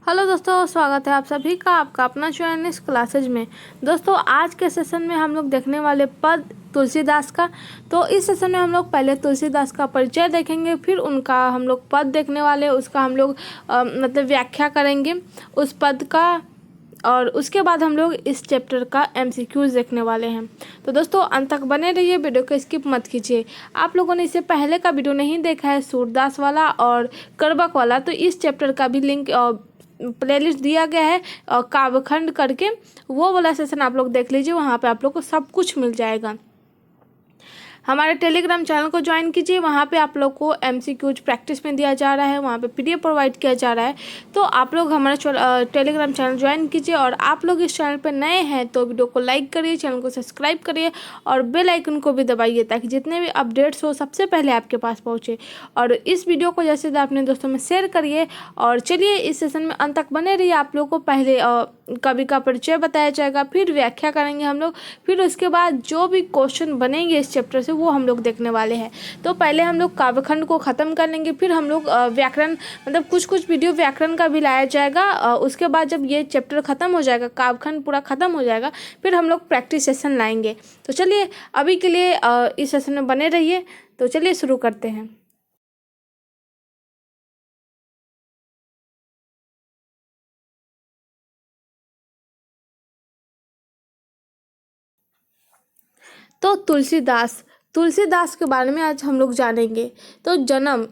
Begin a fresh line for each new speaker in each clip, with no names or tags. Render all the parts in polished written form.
Hello दोस्तों, स्वागत है आप सभी का आपका अपना चैनल क्लासेज में। दोस्तों, आज के सेशन में हम लोग देखने वाले पद तुलसीदास का। तो इस सेशन में हम लोग पहले तुलसीदास का परिचय देखेंगे, फिर उनका हम लोग पद देखने वाले, उसका हम लोग मतलब व्याख्या करेंगे उस पद का, और उसके बाद हम लोग इस चैप्टर का एमसीक्यूज देखने वाले हैं। तो दोस्तों, अंत तक बने रहिए, वीडियो को स्किप मत कीजिए। आप लोगों ने इससे पहले का वीडियो नहीं देखा है, सूरदास वाला और करबक वाला, तो इस चैप्टर का भी लिंक प्लेलिस्ट दिया गया है काव्यखंड करके, वो वाला सेशन आप लोग देख लीजिए, वहाँ पे आप लोग को सब कुछ मिल जाएगा। हमारे टेलीग्राम चैनल को ज्वाइन कीजिए, वहाँ पे आप लोग को एमसीक्यूज प्रैक्टिस में दिया जा रहा है, वहाँ पे पीडीएफ प्रोवाइड किया जा रहा है। तो आप लोग हमारा टेलीग्राम चैनल ज्वाइन कीजिए, और आप लोग इस चैनल पे नए हैं तो वीडियो को लाइक करिए, चैनल को सब्सक्राइब करिए और बेल आइकन को भी दबाइए, ताकि जितने भी अपडेट्स हो सबसे पहले आपके पास पहुँचे। और इस वीडियो को जैसे अपने दोस्तों में शेयर करिए। और चलिए, इस सेशन में अंत तक बने रहिए। आप लोग को पहले कवि का परिचय बताया जाएगा, फिर व्याख्या करेंगे हम लोग, फिर उसके बाद जो भी क्वेश्चन बनेंगे इस चैप्टर से वो हम लोग देखने वाले हैं। तो पहले हम लोग काव्यखंड को ख़त्म कर लेंगे, फिर हम लोग व्याकरण, मतलब कुछ वीडियो व्याकरण का भी लाया जाएगा। उसके बाद जब ये चैप्टर ख़त्म हो जाएगा, काव्यखंड पूरा ख़त्म हो जाएगा, फिर हम लोग प्रैक्टिस सेशन लाएंगे। तो चलिए, अभी के लिए इस सेशन में बने रहिए। तो चलिए शुरू करते हैं। तो तुलसीदास के बारे में आज हम लोग जानेंगे। तो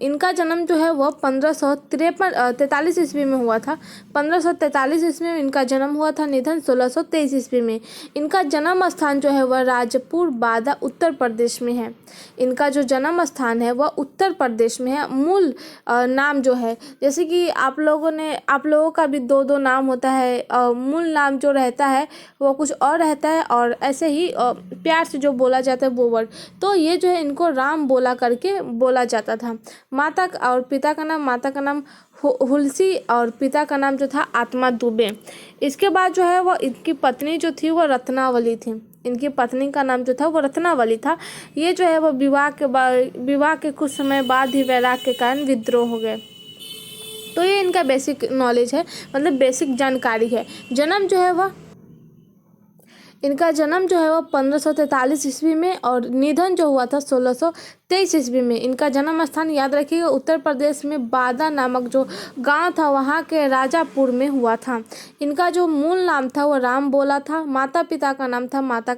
इनका जन्म जो है वह 1543 ईस्वी में हुआ था। 1543 ईस्वी में इनका जन्म हुआ था। निधन 1623 ईस्वी में। इनका जन्म स्थान जो है वह राजपुर बादा उत्तर प्रदेश में है। इनका जो जन्म स्थान है वह उत्तर प्रदेश में है। मूल नाम जो है, जैसे कि आप लोगों का भी दो नाम होता है, मूल नाम जो रहता है वो कुछ और रहता है, और ऐसे ही प्यार से जो बोला जाता है वो वर्ड, तो ये जो है इनको राम बोला करके बोला जाता था। माता और पिता का नाम, माता का नाम हुलसी और पिता का नाम जो था आत्मा दुबे। इसके बाद जो है वो इनकी पत्नी जो थी वो रत्नावली थी। इनकी पत्नी का नाम जो था वो रत्नावली था। ये जो है वो विवाह के कुछ समय बाद ही वैराग्य के कारण विद्रोह हो गए। तो ये इनका बेसिक नॉलेज है, मतलब बेसिक जानकारी है। इनका जन्म जो है वो 1543 ईस्वी में, और निधन जो हुआ था 1623 ईस्वी में। इनका जन्म स्थान याद रखिएगा, उत्तर प्रदेश में बादा नामक जो गांव था वहां के राजापुर में हुआ था। इनका जो मूल नाम था वो राम बोला था। माता का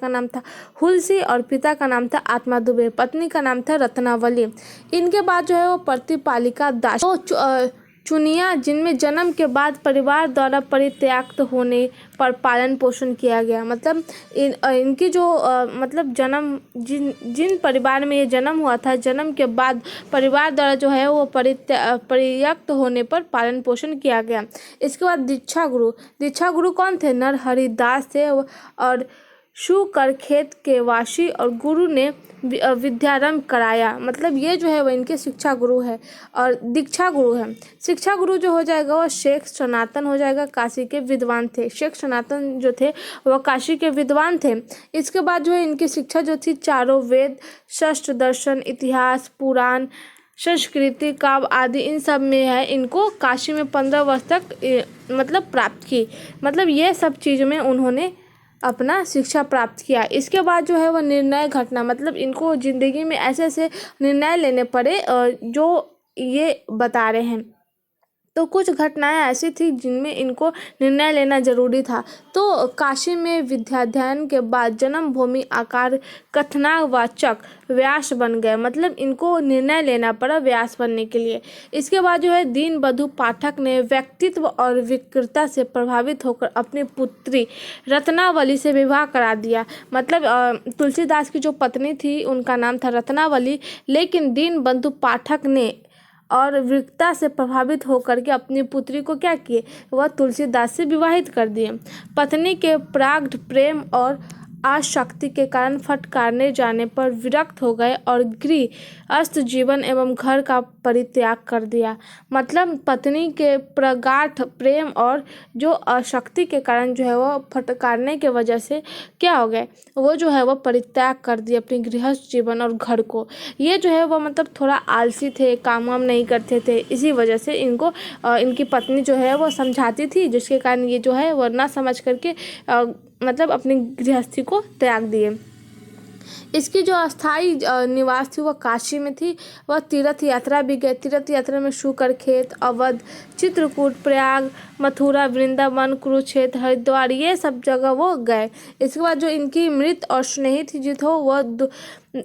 नाम था हुलसी और पिता का नाम था आत्मा दुबे। पत्नी का नाम था रत्नावली। इनके बाद जो है वो प्रतिपालिका दास चुनिया, जिनमें जन्म के बाद परिवार द्वारा परित्यक्त होने पर पालन पोषण किया गया। मतलब इनकी जो मतलब जिन परिवार में ये जन्म हुआ था, जन्म के बाद परिवार द्वारा जो है वो परित्यक्त होने पर पालन पोषण किया गया। इसके बाद दीक्षा गुरु कौन थे? नरहरिदास थे, और शुकरखेत के वासी, और गुरु ने विद्यारंभ कराया। मतलब ये जो है वो इनके शिक्षा गुरु है और दीक्षा गुरु है। शिक्षा गुरु जो हो जाएगा वो शेख सनातन हो जाएगा, काशी के विद्वान थे। शेख सनातन जो थे वो काशी के विद्वान थे। इसके बाद जो है इनकी शिक्षा जो थी चारों वेद, षष्ठ दर्शन, इतिहास, पुराण, संस्कृति, काव्य आदि, इन सब में है। इनको काशी में 15 वर्ष तक मतलब प्राप्त की। मतलब ये सब चीज़ में उन्होंने अपना शिक्षा प्राप्त किया। इसके बाद जो है वह निर्णय घटना, मतलब इनको ज़िंदगी में ऐसे ऐसे निर्णय लेने पड़े जो ये बता रहे हैं। तो कुछ घटनाएं ऐसी थी जिनमें इनको निर्णय लेना जरूरी था। तो काशी में विद्याध्ययन के बाद जन्मभूमि आकार कथनावाचक व्यास बन गए। मतलब इनको निर्णय लेना पड़ा व्यास बनने के लिए। इसके बाद जो है दीनबंधु पाठक ने व्यक्तित्व और विकृतता से प्रभावित होकर अपनी पुत्री रत्नावली से विवाह करा दिया। मतलब तुलसीदास की जो पत्नी थी उनका नाम था रत्नावली, लेकिन दीनबंधु पाठक ने और विकृतता से प्रभावित होकर के अपनी पुत्री को क्या किए? वह तुलसीदास से विवाहित कर दिए। पत्नी के प्राग्ध प्रेम और आसक्ति के कारण फटकारने जाने पर विरक्त हो गए और गृहस्थ जीवन एवं घर का परित्याग कर दिया। मतलब पत्नी के प्रगाढ़ प्रेम और जो आसक्ति के कारण जो है वो फटकारने के वजह से क्या हो गए, वो जो है वो परित्याग कर दिया अपनी गृहस्थ जीवन और घर को। ये जो है वो मतलब थोड़ा आलसी थे, काम वाम नहीं करते थे, इसी वजह से इनको इनकी पत्नी जो है वो समझाती थी, जिसके कारण ये जो है वो ना समझ करके मतलब अपनी गृहस्थी को त्याग दिए। इसकी जो अस्थाई निवास थी वह काशी में थी। वह तीर्थ यात्रा भी गए। तीर्थ यात्रा में शुकर खेत, अवध, चित्रकूट, प्रयाग, मथुरा, वृंदावन, कुरुक्षेत्र, हरिद्वार, ये सब जगह वो गए। इसके बाद जो इनकी मृत और स्नेही थी जो थो वह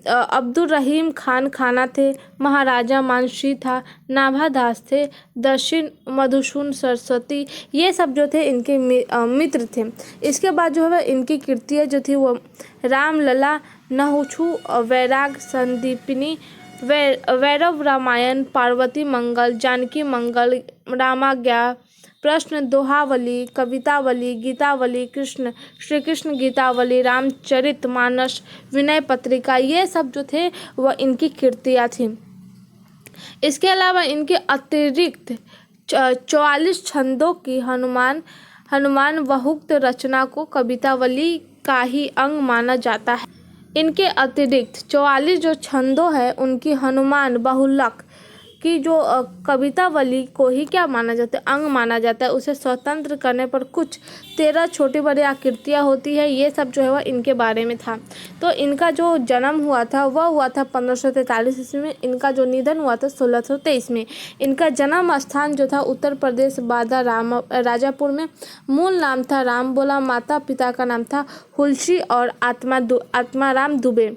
अब्दुल रहीम खान खाना थे, महाराजा मानसी था, नाभा दास थे, दक्षिण मधुसूदन सरस्वती, ये सब जो थे इनके मित्र थे। इसके बाद जो है इनकी कृतियाँ जो थी वो रामलला, नहुछु, वैराग संदीपिनी, वैरव रामायण, पार्वती मंगल, जानकी मंगल, रामाज्ञा, प्रश्न दोहावली, कवितावली, गीतावली, श्री कृष्ण गीतावली, रामचरित मानस, विनय पत्रिका, ये सब जो थे वह इनकी कृतियाँ थी। इसके अलावा इनके अतिरिक्त 44 छंदों की हनुमान बहुक्त रचना को कवितावली का ही अंग माना जाता है। इनके अतिरिक्त 44 जो छंदों है उनकी हनुमान बहुलक की जो कवितावली को ही क्या माना जाता है, अंग माना जाता है। उसे स्वतंत्र करने पर कुछ 13 छोटी बड़ी आकृतियाँ होती है। ये सब जो है वह इनके बारे में था। तो इनका जो जन्म हुआ था वह हुआ था 1543 ईस्वी में। इनका जो निधन हुआ था 1623 में। इनका जन्म स्थान जो था उत्तर प्रदेश बादा राजापुर में। मूल नाम था रामबोला, माता पिता का नाम था हुलसी और आत्माराम दुबे।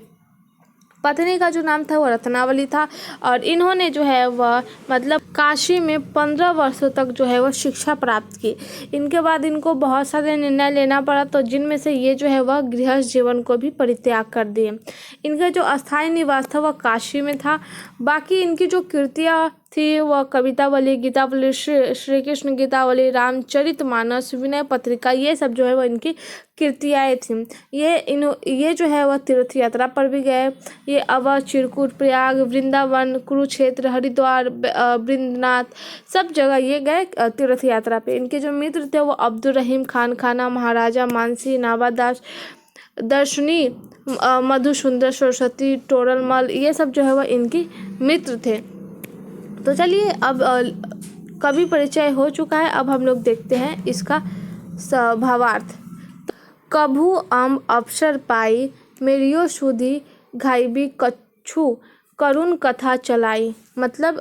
पत्नी का जो नाम था वो रत्नावली था। और इन्होंने जो है वह मतलब काशी में 15 वर्षों तक जो है वह शिक्षा प्राप्त की। इनके बाद इनको बहुत सारे निर्णय लेना पड़ा, तो जिनमें से ये जो है वह गृहस्थ जीवन को भी परित्याग कर दिए। इनका जो अस्थायी निवास था वह काशी में था। बाकी इनकी जो कृतियाँ थी वह कवितावली, गीतावली, श्री कृष्ण गीतावली, रामचरित मानस, विनय पत्रिका, ये सब जो है वह इनकी कृतियाँ थीं। ये जो है वह तीर्थ यात्रा पर भी गए। ये अवध, चित्रकूट, प्रयाग, वृंदावन, कुरुक्षेत्र, हरिद्वार, वृंदनाथ, सब जगह ये गए तीर्थ यात्रा पे। इनके जो मित्र थे वो अब्दुल रहीम खान खाना, महाराजा मानसी, नाभा दास, दर्शनी, मधुसूदन सरस्वती, टोरलमल, ये सब जो है वह इनकी मित्र थे। तो चलिए अब कवि परिचय हो चुका है। अब हम लोग देखते हैं इसका भावार्थ। कभू अम्ब अवसर पाई, मेरियो सुधी घाइबी कछु करुण कथा चलाई। मतलब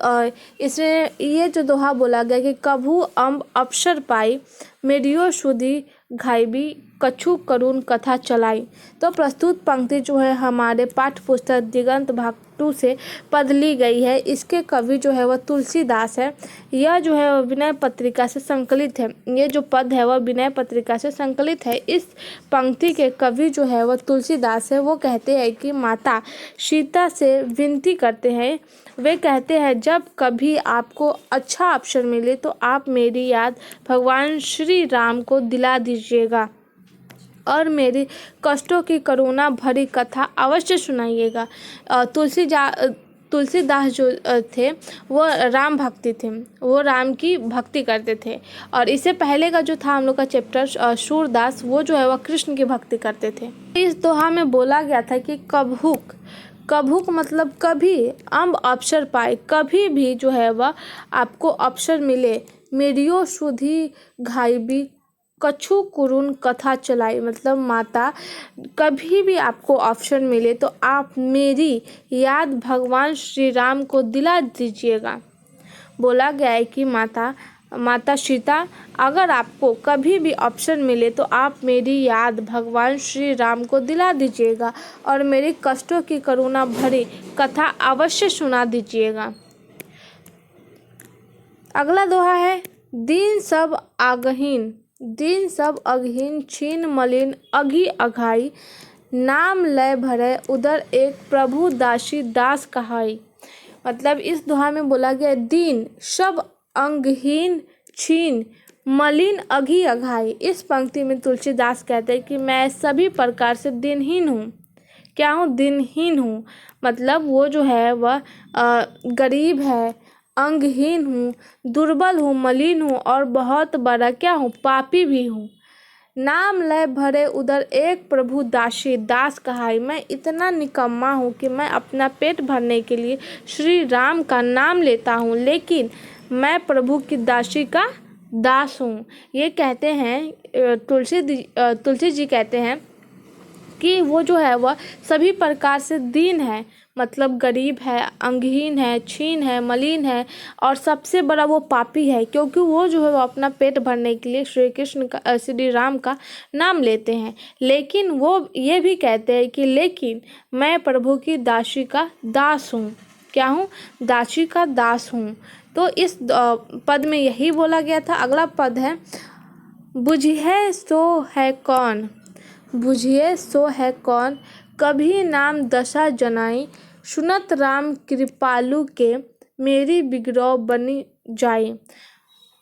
इसमें ये जो दोहा बोला गया कि कभू अम्ब अवसर पाई, मेरियो सुधी घाइबी कछु करुण कथा चलाई। तो प्रस्तुत पंक्ति जो है हमारे पाठ्य पुस्तक दिगंत भाग 2 से पद ली गई है। इसके कवि जो है वह तुलसीदास है। यह जो है वह विनय पत्रिका से संकलित है। ये जो पद है वह विनय पत्रिका से संकलित है। इस पंक्ति के कवि जो है वह तुलसीदास है। वो कहते हैं कि माता सीता से विनती करते हैं। वे कहते हैं जब कभी आपको अच्छा अवसर मिले तो आप मेरी याद भगवान श्री राम को दिला दीजिएगा और मेरी कष्टों की करुणा भरी कथा अवश्य सुनाइएगा। तुलसीदास जो थे वो राम भक्ति थे, वो राम की भक्ति करते थे। और इससे पहले का जो था हम लोग का चैप्टर सूरदास, वो जो है वह कृष्ण की भक्ति करते थे। इस दोहा में बोला गया था कि कभुक मतलब कभी, अम्ब अवसर पाए, कभी भी जो है वह आपको अवसर मिले, मेरियो सुधी घाइबी कछु कुरुन कथा चलाई। मतलब माता कभी भी आपको अवसर मिले तो आप मेरी याद भगवान श्री राम को दिला दीजिएगा। बोला गया है कि माता सीता अगर आपको कभी भी अवसर मिले तो आप मेरी याद भगवान श्री राम को दिला दीजिएगा और मेरी कष्टों की करुणा भरी कथा अवश्य सुना दीजिएगा। अगला दोहा है दीन सब अगहीन छीन मलिन अघी अघाई, नाम लय भरे उधर एक प्रभु दासी दास कहाई। मतलब इस दोहा में बोला गया दीन सब अंगहीन छीन मलिन अघी अघाई। इस पंक्ति में तुलसीदास कहते हैं कि मैं सभी प्रकार से दिनहीन हूँ। क्या हूँ? दिनहीन हूँ। मतलब वो जो है वह गरीब है, अंगहीन हूँ, दुर्बल हूँ, मलिन हूँ और बहुत बड़ा क्या हूँ? पापी भी हूँ। नाम लय भरे उदर एक प्रभु दासी, दास कहाई। मैं इतना निकम्मा हूँ कि मैं अपना पेट भरने के लिए श्री राम का नाम लेता हूँ, लेकिन मैं प्रभु की दासी का दास हूँ। ये कहते हैं तुलसी जी कहते हैं कि वो जो है वह सभी प्रकार से दीन है, मतलब गरीब है, अंगहीन है, छीन है, मलिन है और सबसे बड़ा वो पापी है, क्योंकि वो जो है वो अपना पेट भरने के लिए श्री राम का नाम लेते हैं। लेकिन वो ये भी कहते हैं कि लेकिन मैं प्रभु की दासी का दास हूँ। क्या हूँ? दासी का दास हूँ। तो इस पद में यही बोला गया था। अगला पद है, बुझिए सो है कौन, बुझिए सो है कौन, कभी नाम दशा जनाई, सुनत राम कृपालु के, मेरी बिगड़ौ बनी जाए।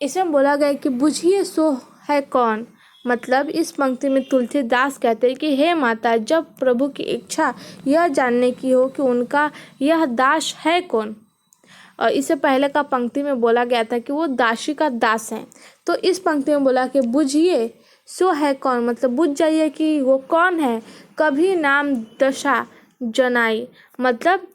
इसमें बोला गया कि बुझिए सो है कौन, मतलब इस पंक्ति में तुलसीदास कहते हैं कि हे माता, जब प्रभु की इच्छा यह जानने की हो कि उनका यह दास है कौन, और इससे पहले का पंक्ति में बोला गया था कि वो दासी का दास है। तो इस पंक्ति में बोला कि बुझिए सो है कौन, मतलब बुझ जाइए कि वो कौन है। कभी नाम दशा जनाई, मतलब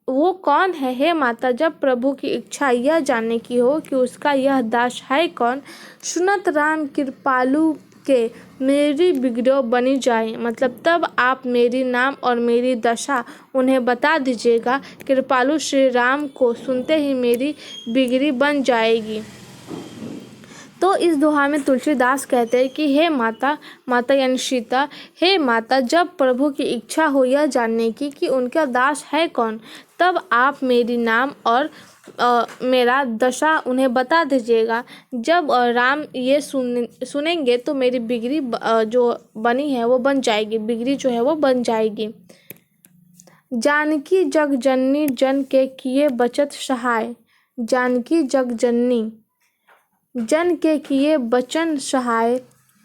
वो कौन है हे माता, जब प्रभु की इच्छा यह जानने की हो कि उसका यह दास है कौन। सुनत राम कृपालु के, मेरी बिगड़ो बनी जाए, मतलब तब आप मेरी नाम और मेरी दशा उन्हें बता दीजिएगा। कृपालु श्री राम को सुनते ही मेरी बिगड़ी बन जाएगी। तो इस दोहा में तुलसीदास कहते हैं कि हे माता, माता यानी सीता, हे माता, जब प्रभु की इच्छा हो यह जानने की कि उनका दास है कौन, तब आप मेरी नाम और मेरा दशा उन्हें बता दीजिएगा। जब राम ये सुनेंगे तो मेरी बिगड़ी जो बनी है वो बन जाएगी, बिगड़ी जो है वो बन जाएगी। जानकी जग जननी जन के किए बचत सहाय, जानकी जग जननी जन के किए बचन सहाय,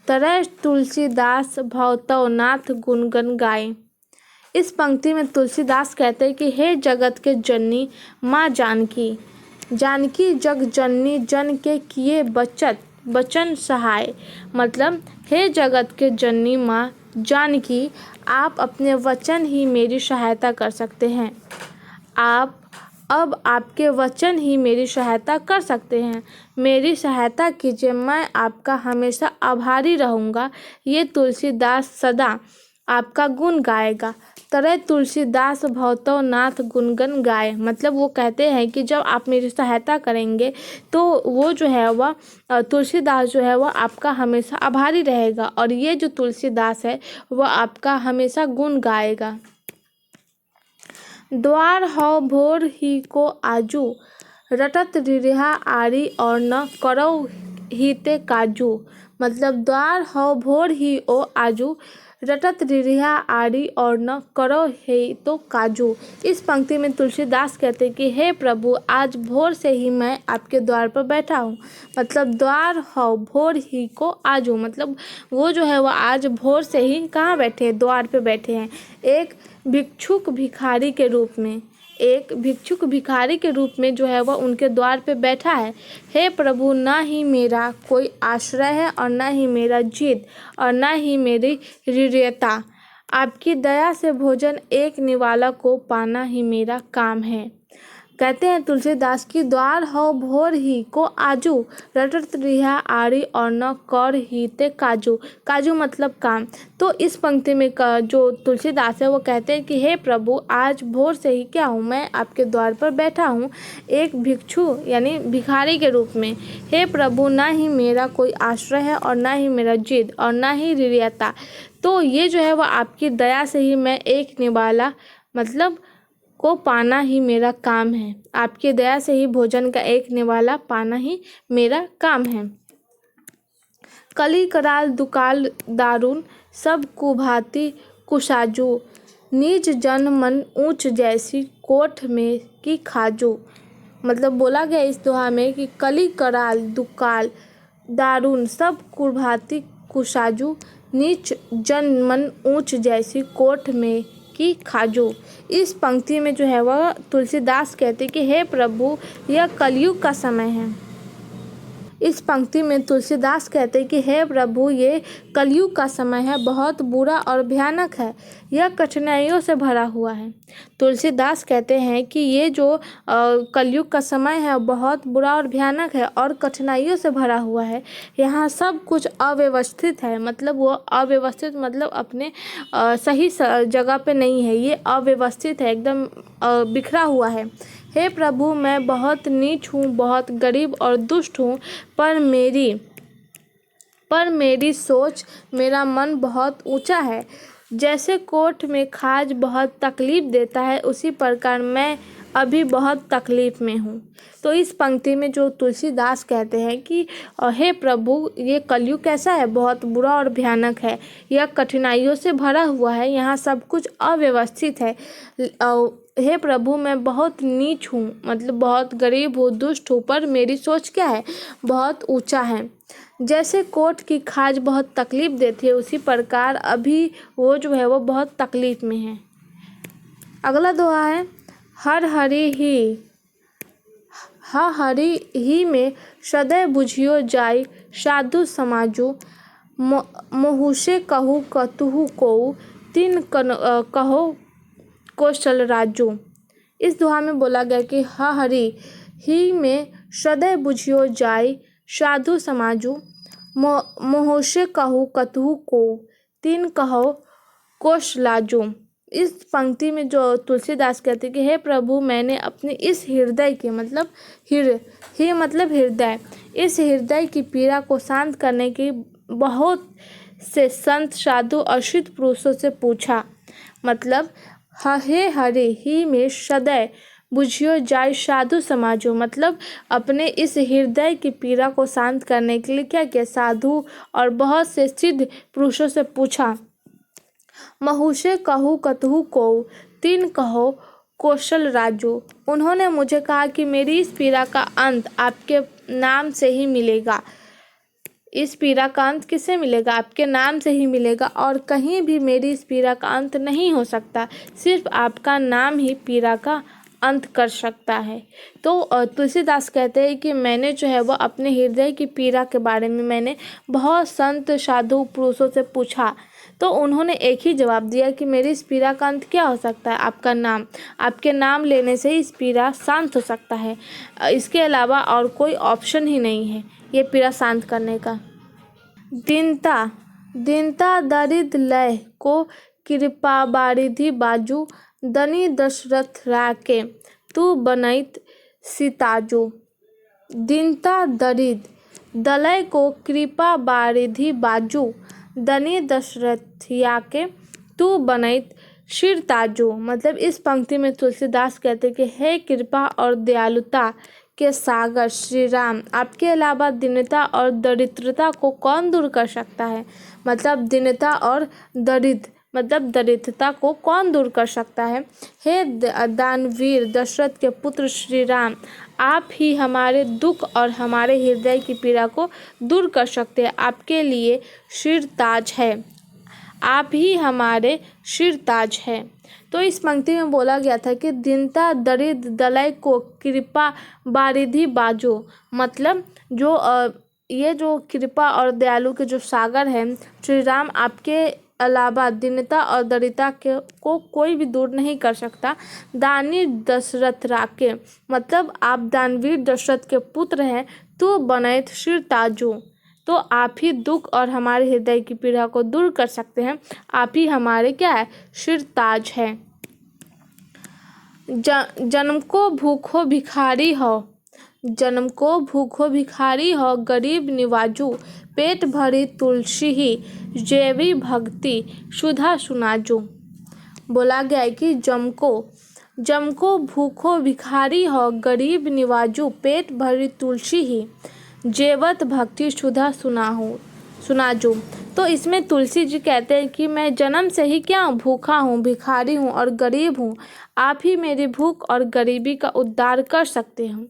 तरह तुलसीदास भवतव नाथ गुणगन गाए। इस पंक्ति में तुलसीदास कहते हैं कि हे जगत के जननी माँ जानकी, जानकी जग जननी जन के किए बचन सहाय, मतलब हे जगत के जननी माँ जानकी, आप अपने वचन ही मेरी सहायता कर सकते हैं। अब आपके वचन ही मेरी सहायता कर सकते हैं। मेरी सहायता कीजिए, मैं आपका हमेशा आभारी रहूँगा। ये तुलसीदास सदा आपका गुण गाएगा। तरह तुलसीदास भवतव नाथ गुणगन गाए, मतलब वो कहते हैं कि जब आप मेरी सहायता करेंगे तो वो जो है वह तुलसीदास जो है वह आपका हमेशा आभारी रहेगा, और ये जो तुलसीदास है वह आपका हमेशा गुण गाएगा। द्वार हौ भोर ही को आजू, रटत रिहा आरी और न करो ही ते काजू, मतलब द्वार हौ भोर ही ओ आजू, रटत रिहा आरी और न करो हे तो काजू। इस पंक्ति में तुलसीदास कहते हैं कि हे प्रभु, आज भोर से ही मैं आपके द्वार पर बैठा हूँ, मतलब द्वार हौ भोर ही को आजू, मतलब वो जो है वो आज भोर से ही कहाँ बैठे हैं? द्वार पे बैठे हैं। एक भिक्षुक भिखारी के रूप में, एक भिक्षुक भिखारी के रूप में जो है वह उनके द्वार पे बैठा है। हे प्रभु, ना ही मेरा कोई आश्रय है और ना ही मेरा जिद और ना ही मेरी हृदयता, आपकी दया से भोजन एक निवाला को पाना ही मेरा काम है। कहते हैं तुलसीदास की द्वार हो भोर ही को आजू, रटत रिहा आरी और न कर ही ते काजू, काजू मतलब काम। तो इस पंक्ति में जो तुलसीदास है वो कहते हैं कि हे प्रभु, आज भोर से ही क्या हूँ, मैं आपके द्वार पर बैठा हूँ एक भिक्षु यानी भिखारी के रूप में। हे प्रभु, ना ही मेरा कोई आश्रय है और ना ही मेरा जिद और ना ही हृदयता, तो ये जो है वो आपकी दया से ही मैं एक निवाला मतलब को पाना ही मेरा काम है। आपकी दया से ही भोजन का एक निवाला पाना ही मेरा काम है। कली कराल दुकाल दारुन, सब कुभाती कुशाजू, निज जन मन ऊंच जैसी कोठ में की खाजू, मतलब बोला गया इस दोहा में कि कली कराल दुकाल दारुण सब कुभाती कुसाजू, नीच जन मन ऊंच जैसी कोठ में की खाजू। इस पंक्ति में जो है वह तुलसीदास कहते कि हे प्रभु, यह कलयुग का समय है। इस पंक्ति में तुलसीदास कहते हैं कि हे प्रभु, ये कलयुग का समय है, बहुत बुरा और भयानक है, यह कठिनाइयों से भरा हुआ है। तुलसीदास कहते हैं कि ये जो कलयुग का समय है बहुत बुरा और भयानक है और कठिनाइयों से भरा हुआ है। यहाँ सब कुछ अव्यवस्थित है, मतलब वो अव्यवस्थित मतलब अपने सही जगह पे नहीं है, ये अव्यवस्थित है, एकदम बिखरा हुआ है। हे प्रभु, मैं बहुत नीच हूँ, बहुत गरीब और दुष्ट हूँ, पर मेरी सोच, मेरा मन बहुत ऊंचा है। जैसे कोर्ट में खाज बहुत तकलीफ देता है, उसी प्रकार मैं अभी बहुत तकलीफ में हूँ। तो इस पंक्ति में जो तुलसीदास कहते हैं कि हे प्रभु, ये कलयुग कैसा है, बहुत बुरा और भयानक है, यह कठिनाइयों से भरा हुआ है, यहाँ सब कुछ अव्यवस्थित है। हे प्रभु, मैं बहुत नीच हूँ, मतलब बहुत गरीब हूँ, दुष्ट हूँ, पर मेरी सोच क्या है, बहुत ऊंचा है। जैसे कोर्ट की खाज बहुत तकलीफ देती है, उसी प्रकार अभी वो जो है वो बहुत तकलीफ में है। अगला दोहा है, हर हरि ही में सदैव बुझियो जाय, साधु समाजु, मुहुसे कहू कतहु को, तीन कहो कौशल राजू। इस दोहा में बोला गया कि हरि ही में सदैव बुझियो जाय, साधु समाजु, मुहुसे कहू कतहु को, तीन कहो कौशलाजू। इस पंक्ति में जो तुलसीदास कहते हैं कि हे प्रभु, मैंने अपने इस हृदय के मतलब हृदय, इस हृदय की पीड़ा को शांत करने की बहुत से संत साधु और सिद्ध पुरुषों से पूछा। मतलब हे हरि ही में सदैव बुझियो जाय, साधु समाजो, मतलब अपने इस हृदय की पीड़ा को शांत करने के लिए क्या किया, साधु और बहुत से सिद्ध पुरुषों से पूछा। महुषे कहू कतहु को, तीन कहो कौशल राजू। उन्होंने मुझे कहा कि मेरी इस पीड़ा का अंत आपके नाम से ही मिलेगा। इस पीड़ा का अंत किससे मिलेगा, आपके नाम से ही मिलेगा, और कहीं भी मेरी इस पीड़ा का अंत नहीं हो सकता, सिर्फ आपका नाम ही पीड़ा का अंत कर सकता है। तो तुलसीदास कहते हैं कि मैंने जो है वह अपने हृदय की पीड़ा के बारे में मैंने बहुत संत साधु पुरुषों से पूछा, तो उन्होंने एक ही जवाब दिया कि मेरी इस पीड़ा का अंत क्या हो सकता है, आपका नाम, आपके नाम लेने से ही इस पीड़ा शांत हो सकता है, इसके अलावा और कोई ऑप्शन ही नहीं है ये पीड़ा शांत करने का। दीनता दरिद्र लय को, कृपा बारिधि बाजू, दनी दशरथ राके, तू बनैत सीताजू। दीनता दरिद्र दलय को, कृपा बारिधि बाजू, दनी दशरथिया के, तू बनैत सिरताजू। मतलब इस पंक्ति में तुलसीदास कहते कि हे कृपा और दयालुता के सागर श्री राम, आपके अलावा दीनता और दरिद्रता को कौन दूर कर सकता है। मतलब दीनता और दरिद्रता को कौन दूर कर सकता है। हे दानवीर दशरथ के पुत्र श्री राम, आप ही हमारे दुख और हमारे हृदय की पीड़ा को दूर कर सकते हैं, आपके लिए सिर ताज है, आप ही हमारे सिर ताज है। तो इस पंक्ति में बोला गया था कि दीनता दरिद्र दलय को, कृपा बारिधि बाजो, मतलब जो ये जो कृपा और दयालु के जो सागर हैं श्री राम, आपके अलावा दीनता और दरिद्रता को कोई भी दूर नहीं कर सकता। दानी दशरथ राके, मतलब आप दानवीर दशरथ के पुत्र हैं, तो बनैत सिर ताजू, तो आप ही दुख और हमारे हृदय की पीड़ा को दूर कर सकते हैं, आप ही हमारे क्या है, सिर ताज है। जन्म को भूखो भिखारी हो, जन्म को भूखो भिखारी हो, गरीब निवाजू, पेट भरी तुलसी ही, जैवी भक्ति सुधा सुनाजू। बोला गया है कि जम को भूखो भिखारी हो, गरीब निवाजू, पेट भरी तुलसी ही, जेवत भक्ति सुधा सुनाजू। तो इसमें तुलसी जी कहते हैं कि मैं जन्म से ही क्या हूँ, भूखा हूँ, भिखारी हूँ और गरीब हूँ, आप ही मेरी भूख और गरीबी का उद्धार कर सकते हैं।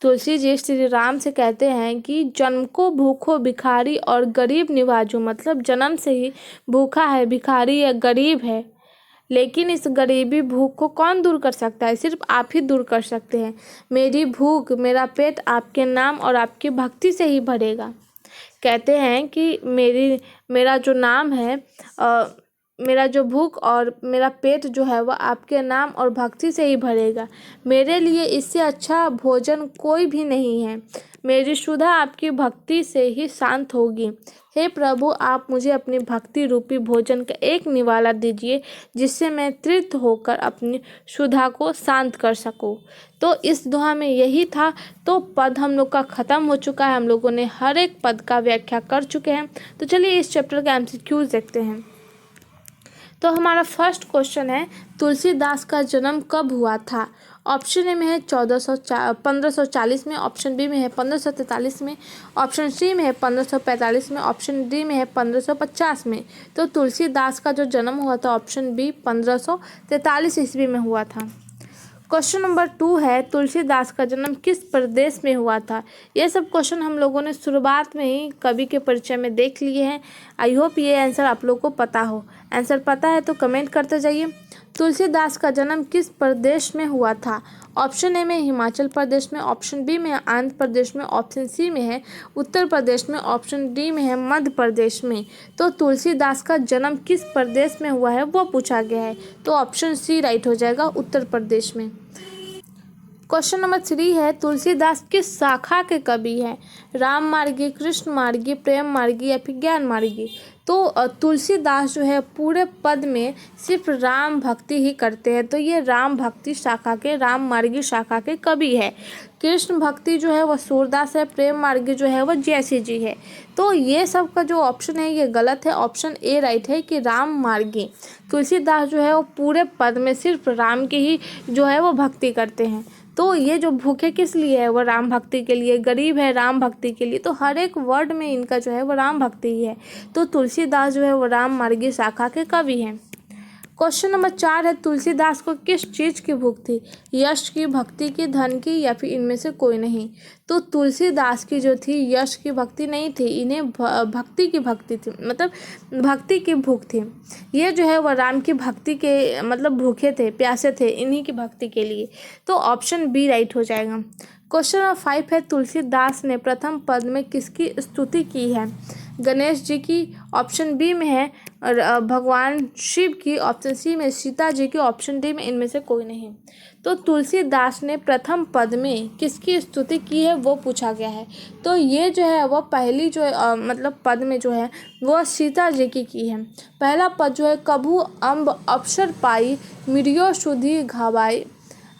तुलसी जी श्री राम से कहते हैं कि जन्म को भूखो भिखारी और गरीब निवाजो, मतलब जन्म से ही भूखा है, भिखारी है, गरीब है, लेकिन इस गरीबी भूख को कौन दूर कर सकता है? सिर्फ आप ही दूर कर सकते हैं। मेरी भूख, मेरा पेट आपके नाम और आपकी भक्ति से ही भरेगा। कहते हैं कि मेरा जो नाम है, मेरा जो भूख और मेरा पेट जो है वह आपके नाम और भक्ति से ही भरेगा। मेरे लिए इससे अच्छा भोजन कोई भी नहीं है। मेरी सुधा आपकी भक्ति से ही शांत होगी। हे प्रभु, आप मुझे अपनी भक्ति रूपी भोजन का एक निवाला दीजिए, जिससे मैं तृप्त होकर अपनी सुधा को शांत कर सकूं। तो इस दुआ में यही था। तो पद हम लोग का ख़त्म हो चुका है। हम लोगों ने हर एक पद का व्याख्या कर चुके हैं। तो चलिए इस चैप्टर का MCQ देखते हैं। तो हमारा फर्स्ट क्वेश्चन है, तुलसीदास का जन्म कब हुआ था? ऑप्शन ए में है 1540 में, ऑप्शन बी में है 1543 में, ऑप्शन सी में है 1545 में, ऑप्शन डी में है 1550 में। तो तुलसीदास का जो जन्म हुआ था ऑप्शन बी 1543 ईस्वी में हुआ था। क्वेश्चन नंबर 2 है, तुलसीदास का जन्म किस प्रदेश में हुआ था? ये सब क्वेश्चन हम लोगों ने शुरुआत में ही कवि के परिचय में देख लिए हैं। आई होप ये आंसर आप लोग को पता हो। आंसर पता है तो कमेंट करते जाइए। तुलसीदास का जन्म किस प्रदेश में हुआ था? ऑप्शन ए में हिमाचल प्रदेश में, ऑप्शन बी में आंध्र प्रदेश में, ऑप्शन सी में है उत्तर प्रदेश में, ऑप्शन डी में है मध्य प्रदेश में। तो तुलसीदास का जन्म किस प्रदेश में हुआ है वो पूछा गया है। तो ऑप्शन सी राइट हो जाएगा, उत्तर प्रदेश में। क्वेश्चन नंबर 3 है, तुलसीदास किस शाखा के कवि हैं? राम मार्गी, कृष्ण मार्गी, प्रेम मार्गी या फिर ज्ञान मार्गी? तो तुलसीदास जो है पूरे पद में सिर्फ राम भक्ति ही करते हैं। तो ये राम भक्ति शाखा के, राम मार्गी शाखा के कवि है। कृष्ण भक्ति जो है वह सूरदास है, प्रेम मार्गी जो है वह जयसी जी है। तो ये सब का जो ऑप्शन है ये गलत है। ऑप्शन ए राइट है कि राम मार्गी। तुलसीदास जो है वो पूरे पद में सिर्फ राम की ही जो है वो भक्ति करते हैं। तो ये जो भूखे किस लिए है? वो राम भक्ति के लिए, गरीब है राम भक्ति के लिए। तो हर एक वर्ड में इनका जो है वो राम भक्ति ही है। तो तुलसीदास जो है वो राम मार्गी शाखा के कवि हैं। क्वेश्चन नंबर 4 है, तुलसीदास को किस चीज़ की भूख थी? यश की, भक्ति की, धन की या फिर इनमें से कोई नहीं? तो तुलसीदास की जो थी यश की भक्ति नहीं थी, इन्हें भक्ति की भक्ति थी, मतलब भक्ति की भूख थी। ये जो है वह राम की भक्ति के मतलब भूखे थे, प्यासे थे इन्हीं की भक्ति के लिए। तो ऑप्शन बी राइट हो जाएगा। क्वेश्चन नंबर 5 है, तुलसीदास ने प्रथम पद में किसकी स्तुति की है? गणेश जी की, ऑप्शन बी में है भगवान शिव की, ऑप्शन सी में सीता जी की, ऑप्शन डी में इनमें से कोई नहीं। तो तुलसीदास ने प्रथम पद में किसकी स्तुति की है वो पूछा गया है। तो ये जो है वह पहली जो मतलब पद में जो है वो सीता जी की है। पहला पद जो है, कभू अम्ब अवसर पाई, मिरियो सुधी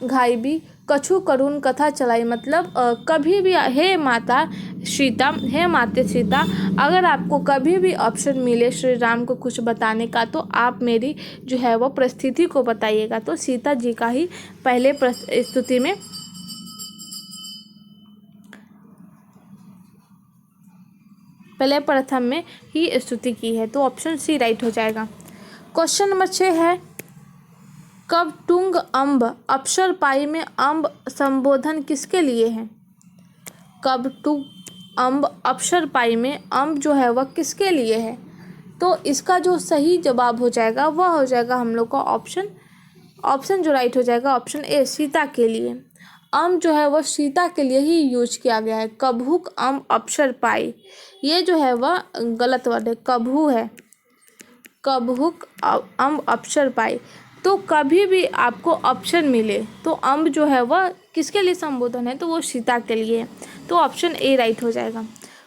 घाईबी, कछु करुण कथा चलाई, मतलब कभी भी, हे माता सीता, हे माते सीता, अगर आपको कभी भी ऑप्शन मिले श्री राम को कुछ बताने का तो आप मेरी जो है वो परिस्थिति को बताइएगा। तो सीता जी का ही पहले स्तुति में पहले प्रथम में ही स्तुति की है। तो ऑप्शन सी राइट हो जाएगा। क्वेश्चन नंबर 6 है, कब टुंग अम्ब अवसर पाई में अम्ब संबोधन किसके लिए है? कब टुंग अम्ब अवसर पाई में अम्ब जो है वह किसके लिए है? तो इसका जो सही जवाब हो जाएगा वह हो जाएगा हम लोग का ऑप्शन जो राइट हो जाएगा ऑप्शन ए, सीता के लिए। अम्ब जो है वह सीता के लिए ही यूज किया गया है। कभूक अम्ब अवसर पाई, ये जो है वह गलत वर्ड है, कभू है, कभूक अम्ब अवसर पाई। तो कभी भी आपको ऑप्शन मिले तो अम्ब जो है वह किसके लिए संबोधन है? तो वो सीता के लिए। तो ऑप्शन ए राइट हो जाएगा।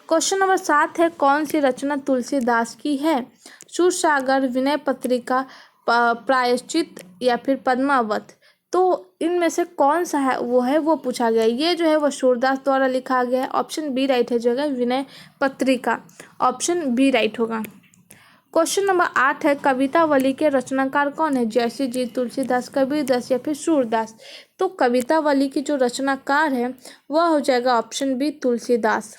क्वेश्चन नंबर 7 है, कौन सी रचना तुलसीदास की है? सूरसागर, विनय पत्रिका, प्रायश्चित या फिर पद्मावत? तो इनमें से कौन सा है वो पूछा गया। ये जो है वो सूरदास द्वारा लिखा गया है। ऑप्शन बी राइट हो जाएगा, Vinay Patrika. Option B right होगा। क्वेश्चन नंबर 8 है, कवितावली के रचनाकार कौन है? जयसी जी, तुलसीदास, कबीरदास या फिर सूरदास? तो कवितावली की जो रचनाकार है वह हो जाएगा option B, Tulsidas.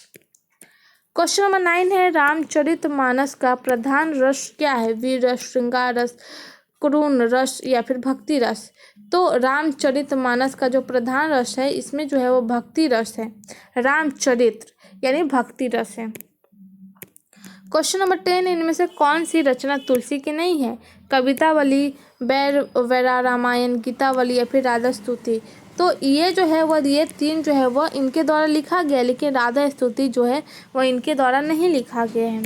Question number 9 है, रामचरितमानस का प्रधान रस क्या है? वीर रस, श्रृंगार रस, करुण रस या फिर भक्ति रस? तो रामचरितमानस का जो प्रधान रस है इसमें जो है वो भक्ति रस है। रामचरित्र यानी भक्ति रस है। क्वेश्चन नंबर 10, इनमें से कौन सी रचना तुलसी की नहीं है? कवितावली, वैरा रामायण, गीतावली या फिर राधा स्तुति। तो ये जो है वो ये 3 जो है वो इनके द्वारा लिखा गया है, लेकिन राधा स्तुति जो है वो इनके द्वारा नहीं लिखा गया है।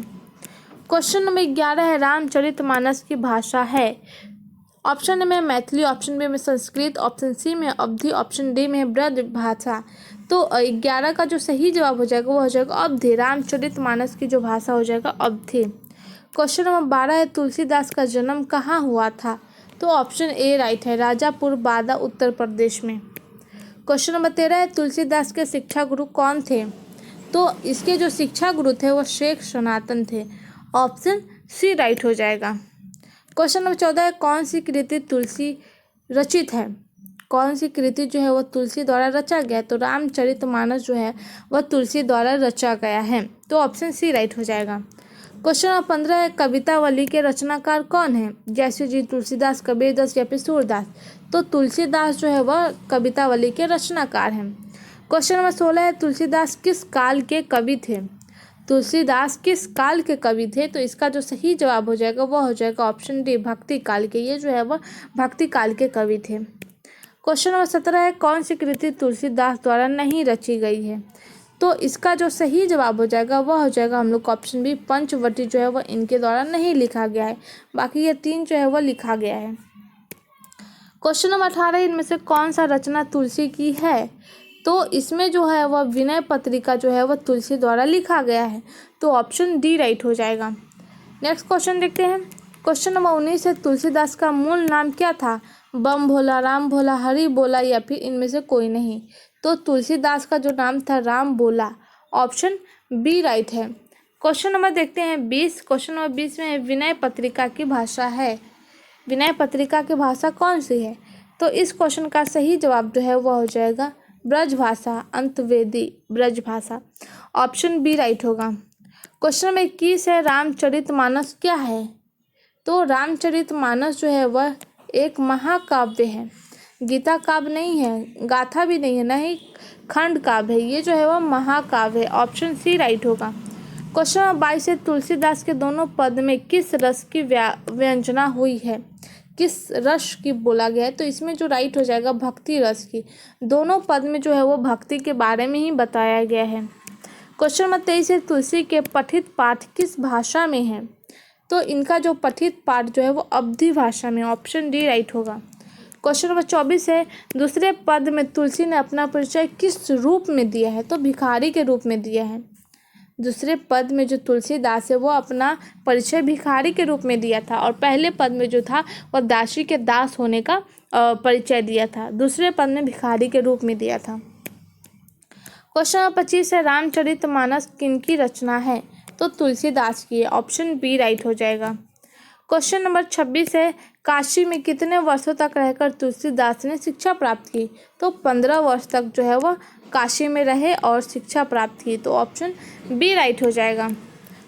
क्वेश्चन नंबर 11 है, रामचरितमानस की भाषा है। ऑप्शन ए में मैथिली, ऑप्शन बी में संस्कृत, ऑप्शन सी में अवधी, ऑप्शन डी में ब्रज भाषा। तो 11 का जो सही जवाब हो जाएगा वो हो जाएगा अवधी। रामचरितमानस की जो भाषा हो जाएगा अवधी। क्वेश्चन नंबर 12 है, तुलसीदास का जन्म कहाँ हुआ था? तो ऑप्शन ए राइट है, राजापुर बादा उत्तर प्रदेश में। क्वेश्चन नंबर 13 है, तुलसीदास के शिक्षा गुरु कौन थे? तो इसके जो शिक्षा गुरु थे वो शेख सनातन थे। ऑप्शन सी राइट हो जाएगा। क्वेश्चन नंबर 14 है, कौन सी कृति तुलसी रचित है? कौन सी कृति जो है वो तुलसी द्वारा रचा गया? तो रामचरितमानस जो है वह तुलसी द्वारा रचा गया है। तो ऑप्शन सी राइट हो जाएगा। क्वेश्चन नंबर 15 है, कवितावली के रचनाकार कौन है? जैसे जी तुलसीदास, कबीरदास या फिर सूरदास। तो तुलसीदास जो है वह कवितावली के रचनाकार हैं। क्वेश्चन नंबर 16 है, तुलसीदास किस काल के कवि थे? तुलसीदास किस काल के कवि थे? तो इसका जो सही जवाब हो जाएगा वह हो जाएगा ऑप्शन डी, भक्ति काल के। ये जो है वह भक्ति काल के कवि थे। क्वेश्चन नंबर 17 है, कौन सी कृति तुलसीदास द्वारा नहीं रची गई है? तो इसका जो सही जवाब हो जाएगा वह हो जाएगा हम लोग का ऑप्शन बी, पंचवटी जो है वह इनके द्वारा नहीं लिखा गया है। बाकी ये 3 जो है वह लिखा गया है। क्वेश्चन नंबर 18, इनमें से कौन सा रचना तुलसी की है? तो इसमें जो है वह विनय पत्रिका जो है वह तुलसी द्वारा लिखा गया है। तो ऑप्शन डी राइट हो जाएगा। नेक्स्ट क्वेश्चन देखते हैं। क्वेश्चन नंबर 19 है, तुलसीदास का मूल नाम क्या था? बम भोला, राम भोला, हरि बोला या फिर इनमें से कोई नहीं। तो तुलसीदास का जो नाम था राम बोला। ऑप्शन बी राइट है। क्वेश्चन नंबर देखते हैं 20। क्वेश्चन नंबर 20 में विनय पत्रिका की भाषा है। विनय पत्रिका की भाषा कौन सी है? तो इस क्वेश्चन का सही जवाब जो है वह हो जाएगा ब्रज भाषा, अंतवेदी ब्रज भाषा। ऑप्शन बी राइट होगा। क्वेश्चन नंबर 21 है, रामचरितमानस क्या है? तो रामचरितमानस जो है वह एक महाकाव्य है। गीता काव्य नहीं है, गाथा भी नहीं है, न ही खंड काव्य है। ये जो है वह महाकाव्य है। ऑप्शन सी राइट होगा। क्वेश्चन नंबर 22 है, तुलसीदास के दोनों पद में किस रस की व्यंजना हुई है? किस रस की बोला गया है? तो इसमें जो राइट हो जाएगा भक्ति रस की। दोनों पद में जो है वो भक्ति के बारे में ही बताया गया है। क्वेश्चन नंबर 23 है, तुलसी के पठित पाठ किस भाषा में है? तो इनका जो पठित पाठ जो है वो अवधी भाषा में। ऑप्शन डी राइट होगा। क्वेश्चन नंबर 24 है, दूसरे पद में तुलसी ने अपना परिचय किस रूप में दिया है? तो भिखारी के रूप में दिया है। दूसरे पद में जो तुलसीदास है वो अपना परिचय भिखारी के रूप में दिया था, और पहले पद में जो था वह दासी के दास होने का परिचय दिया था। दूसरे पद में भिखारी के रूप में दिया था। क्वेश्चन नंबर 25 है, रामचरितमानस किनकी रचना है? तो तुलसीदास की है। ऑप्शन बी राइट हो जाएगा। क्वेश्चन नंबर 26 है, काशी में कितने वर्षों तक रहकर तुलसीदास ने शिक्षा प्राप्त की? तो 15 वर्ष तक जो है वह काशी में रहे और शिक्षा प्राप्त की। तो ऑप्शन बी राइट हो जाएगा।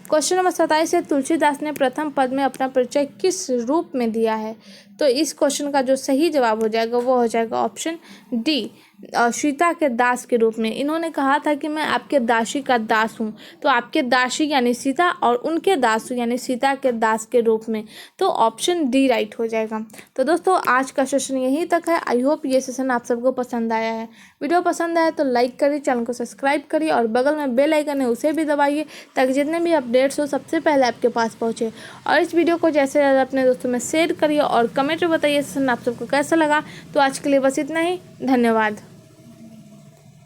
क्वेश्चन नंबर 27 है, तुलसीदास ने प्रथम पद में अपना परिचय किस रूप में दिया है? तो इस क्वेश्चन का जो सही जवाब हो जाएगा वो हो जाएगा ऑप्शन डी, सीता के दास के रूप में। इन्होंने कहा था कि मैं आपके दासी का दास हूँ। तो आपके दासी यानी सीता और उनके दास यानी सीता के दास के रूप में। तो ऑप्शन डी राइट हो जाएगा। तो दोस्तों आज का सेशन यहीं तक है। आई होप ये सेशन आप सबको पसंद आया है। वीडियो पसंद आया तो लाइक करिए, चैनल को सब्सक्राइब करिए और बगल में बेल आइकन है उसे भी दबाइए, ताकि जितने भी अपडेट्स हो सबसे पहले आपके पास पहुँचे। और इस वीडियो को जैसे ज़्यादा अपने दोस्तों में शेयर करिए और कमेंट में बताइए सेशन आप सबको कैसा लगा। तो आज के लिए बस इतना ही। धन्यवाद।